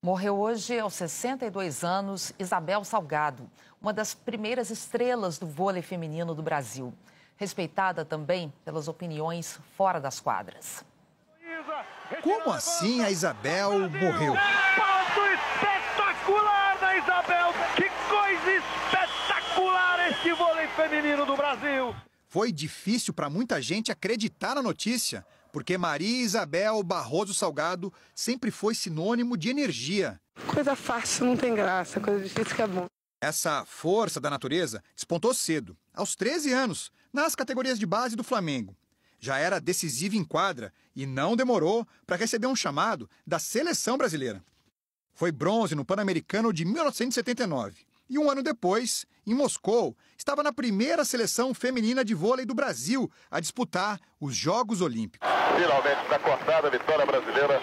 Morreu hoje, aos 62 anos, Isabel Salgado, uma das primeiras estrelas do vôlei feminino do Brasil. Respeitada também pelas opiniões fora das quadras. Como assim a Isabel morreu? Ponto espetacular da Isabel! Que coisa espetacular este vôlei feminino do Brasil! Foi difícil para muita gente acreditar na notícia, porque Maria Isabel Barroso Salgado sempre foi sinônimo de energia. Coisa fácil não tem graça, coisa difícil que é bom. Essa força da natureza despontou cedo, aos 13 anos, nas categorias de base do Flamengo. Já era decisiva em quadra e não demorou para receber um chamado da seleção brasileira. Foi bronze no Pan-Americano de 1979 e um ano depois, em Moscou, estava na primeira seleção feminina de vôlei do Brasil a disputar os Jogos Olímpicos. Finalmente está cortada a vitória brasileira,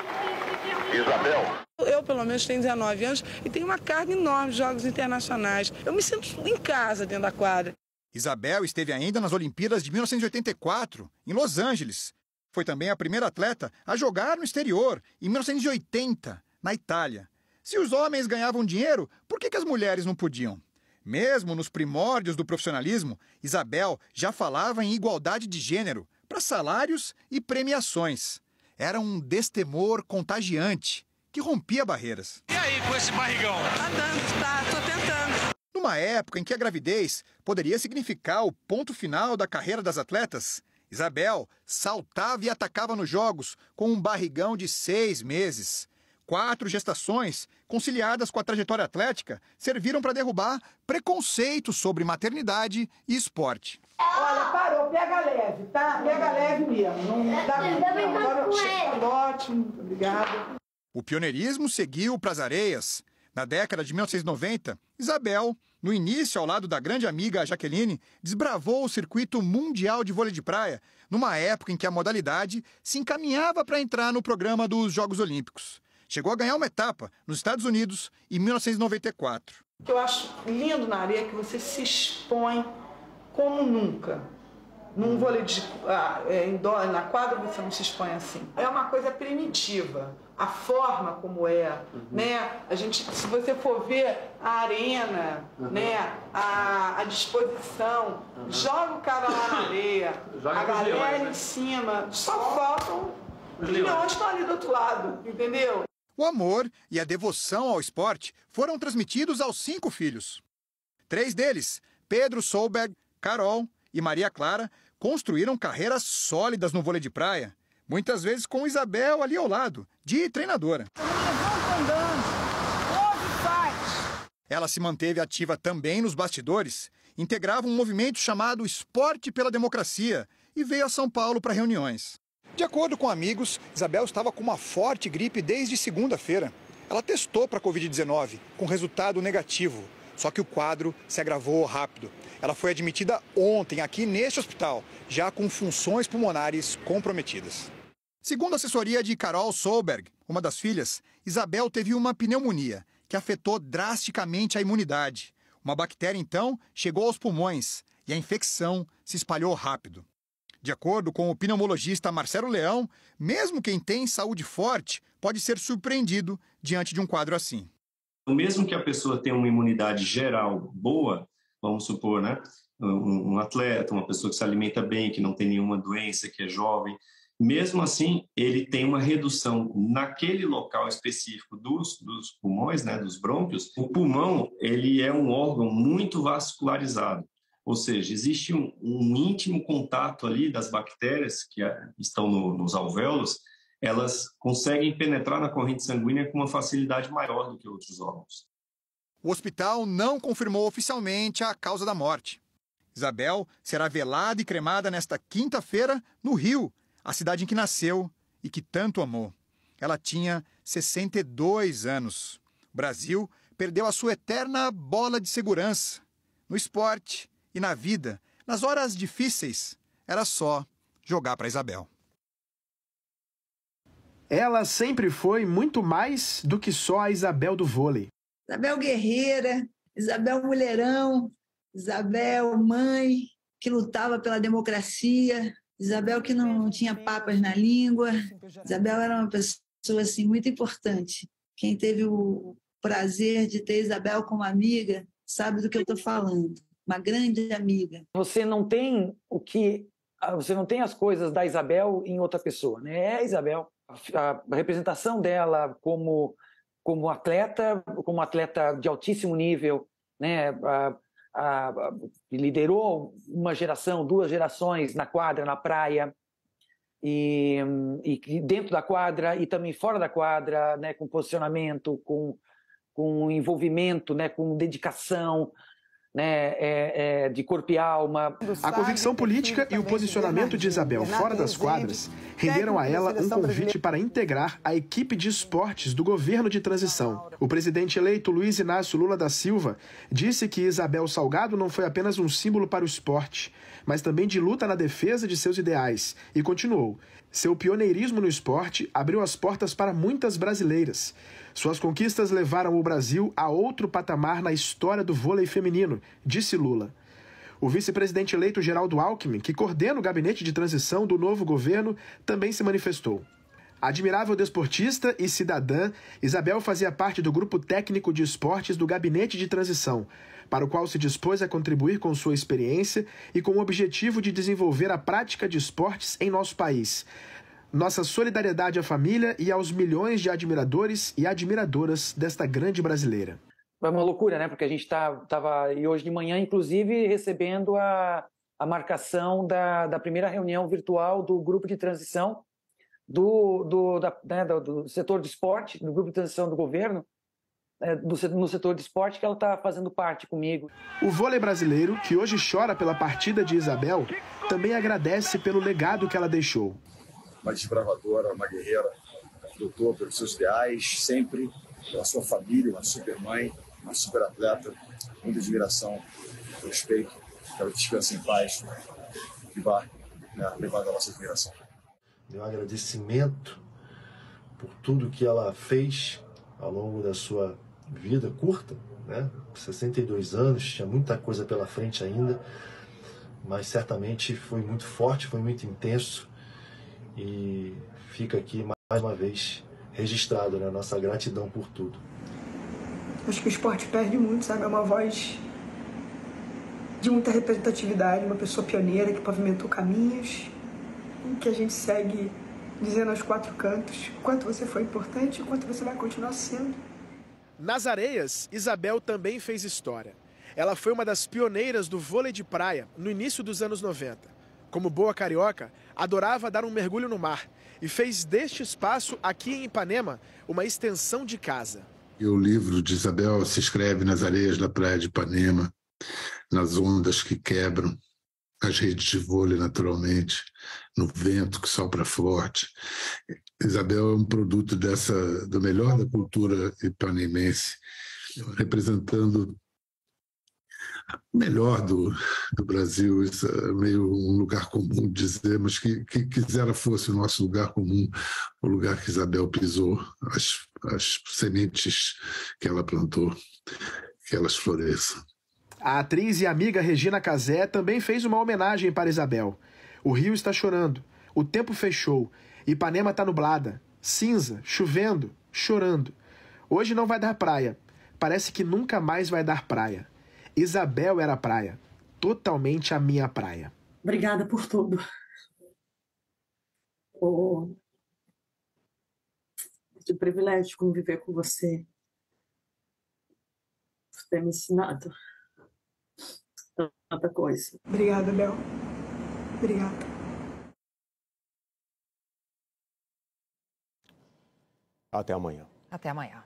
Isabel. Eu, pelo menos, tenho 19 anos e tenho uma carga enorme de jogos internacionais. Eu me sinto em casa dentro da quadra. Isabel esteve ainda nas Olimpíadas de 1984, em Los Angeles. Foi também a primeira atleta a jogar no exterior, em 1980, na Itália. Se os homens ganhavam dinheiro, por que as mulheres não podiam? Mesmo nos primórdios do profissionalismo, Isabel já falava em igualdade de gênero para salários e premiações. Era um destemor contagiante, que rompia barreiras. E aí com esse barrigão? Tá dando, tô tentando. Numa época em que a gravidez poderia significar o ponto final da carreira das atletas, Isabel saltava e atacava nos jogos com um barrigão de 6 meses. 4 gestações, conciliadas com a trajetória atlética, serviram para derrubar preconceitos sobre maternidade e esporte. Olha, parou, pega leve, tá? Pega leve mesmo. Não dá agora chega, ótimo, obrigada. O pioneirismo seguiu para as areias. Na década de 1990, Isabel, no início ao lado da grande amiga Jaqueline, desbravou o circuito mundial de vôlei de praia, numa época em que a modalidade se encaminhava para entrar no programa dos Jogos Olímpicos. Chegou a ganhar uma etapa nos Estados Unidos em 1994. O que eu acho lindo na areia é que você se expõe como nunca. Num vôlei indoor, na quadra você não se expõe assim. É uma coisa primitiva. A forma como é, né? A gente, se você for ver a arena, né? A disposição, joga o cara lá na areia, a galera em cima, só faltam os leões que estão ali do outro lado, entendeu? O amor e a devoção ao esporte foram transmitidos aos 5 filhos. 3 deles, Pedro Solberg, Carol e Maria Clara, construíram carreiras sólidas no vôlei de praia, muitas vezes com Isabel ali ao lado, de treinadora. Ela se manteve ativa também nos bastidores, integrava um movimento chamado Esporte pela Democracia e veio a São Paulo para reuniões. De acordo com amigos, Isabel estava com uma forte gripe desde segunda-feira. Ela testou para a Covid-19, com resultado negativo. Só que o quadro se agravou rápido. Ela foi admitida ontem aqui neste hospital, já com funções pulmonares comprometidas. Segundo a assessoria de Carol Solberg, uma das filhas, Isabel teve uma pneumonia, que afetou drasticamente a imunidade. Uma bactéria, então, chegou aos pulmões e a infecção se espalhou rápido. De acordo com o pneumologista Marcelo Leão, mesmo quem tem saúde forte pode ser surpreendido diante de um quadro assim. Mesmo que a pessoa tenha uma imunidade geral boa, vamos supor, né? Um atleta, uma pessoa que se alimenta bem, que não tem nenhuma doença, que é jovem, mesmo assim, ele tem uma redução naquele local específico dos pulmões, né? Dos brônquios. O pulmão, ele é um órgão muito vascularizado. Ou seja, existe um íntimo contato ali das bactérias que estão nos alvéolos, elas conseguem penetrar na corrente sanguínea com uma facilidade maior do que outros órgãos. O hospital não confirmou oficialmente a causa da morte. Isabel será velada e cremada nesta quinta-feira no Rio, a cidade em que nasceu e que tanto amou. Ela tinha 62 anos. O Brasil perdeu a sua eterna bola de segurança. No esporte e na vida, nas horas difíceis, era só jogar para Isabel. Ela sempre foi muito mais do que só a Isabel do vôlei. Isabel guerreira, Isabel mulherão, Isabel mãe, que lutava pela democracia, Isabel que não tinha papas na língua. Isabel era uma pessoa assim, muito importante, Quem teve o prazer de ter Isabel como amiga sabe do que eu estou falando. Uma grande amiga. Você não tem as coisas da Isabel em outra pessoa, né? É a Isabel. A representação dela como atleta de altíssimo nível, né? Liderou uma geração, 2 gerações na quadra, na praia, e dentro da quadra e também fora da quadra, né? Com posicionamento, com envolvimento, né? Com dedicação, né, de corpo e alma. A convicção política e o posicionamento de Isabel fora das quadras renderam a ela um convite para integrar a equipe de esportes do governo de transição. O presidente eleito Luiz Inácio Lula da Silva disse que Isabel Salgado não foi apenas um símbolo para o esporte, mas também de luta na defesa de seus ideais, e continuou: seu pioneirismo no esporte abriu as portas para muitas brasileiras. Suas conquistas levaram o Brasil a outro patamar na história do vôlei feminino, disse Lula. O vice-presidente eleito Geraldo Alckmin, que coordena o gabinete de transição do novo governo, também se manifestou. Admirável desportista e cidadã, Isabel fazia parte do grupo técnico de esportes do gabinete de transição, para o qual se dispôs a contribuir com sua experiência e com o objetivo de desenvolver a prática de esportes em nosso país. Nossa solidariedade à família e aos milhões de admiradores e admiradoras desta grande brasileira. É uma loucura, né? Porque a gente estava e hoje de manhã, inclusive, recebendo a marcação da primeira reunião virtual do grupo de transição do setor de esporte, do grupo de transição do governo, no setor de esporte, que ela está fazendo parte comigo. O vôlei brasileiro, que hoje chora pela partida de Isabel, também agradece pelo legado que ela deixou. Uma desbravadora, uma guerreira, que lutou pelos seus ideais, sempre pela sua família, uma super mãe, uma super atleta, muita admiração, respeito, que ela descanse em paz, que vá levar a nossa admiração. Meu agradecimento por tudo que ela fez ao longo da sua vida curta, né? 62 anos, tinha muita coisa pela frente ainda, mas certamente foi muito forte, foi muito intenso. E fica aqui mais uma vez registrado, né, a nossa gratidão por tudo. Acho que o esporte perde muito, sabe? É uma voz de muita representatividade, uma pessoa pioneira que pavimentou caminhos, que a gente segue dizendo aos 4 cantos o quanto você foi importante e o quanto você vai continuar sendo. Nas areias, Isabel também fez história. Ela foi uma das pioneiras do vôlei de praia no início dos anos 90. Como boa carioca, adorava dar um mergulho no mar e fez deste espaço aqui em Ipanema uma extensão de casa. E o livro de Isabel se escreve nas areias da praia de Ipanema, nas ondas que quebram, nas redes de vôlei naturalmente, no vento que sopra forte. Isabel é um produto do melhor da cultura ipanemense, representando o melhor do Brasil. Isso é meio um lugar comum dizer, mas que quisera fosse o nosso lugar comum, o lugar que Isabel pisou, as sementes que ela plantou, que elas floresçam. A atriz e amiga Regina Casé também fez uma homenagem para Isabel. O rio está chorando, o tempo fechou, Ipanema está nublada, cinza, chovendo, chorando. Hoje não vai dar praia, parece que nunca mais vai dar praia. Isabel era a praia, totalmente a minha praia. Obrigada por tudo. De privilégio conviver com você, por ter me ensinado tanta coisa. Obrigada, Bel. Obrigada. Até amanhã. Até amanhã.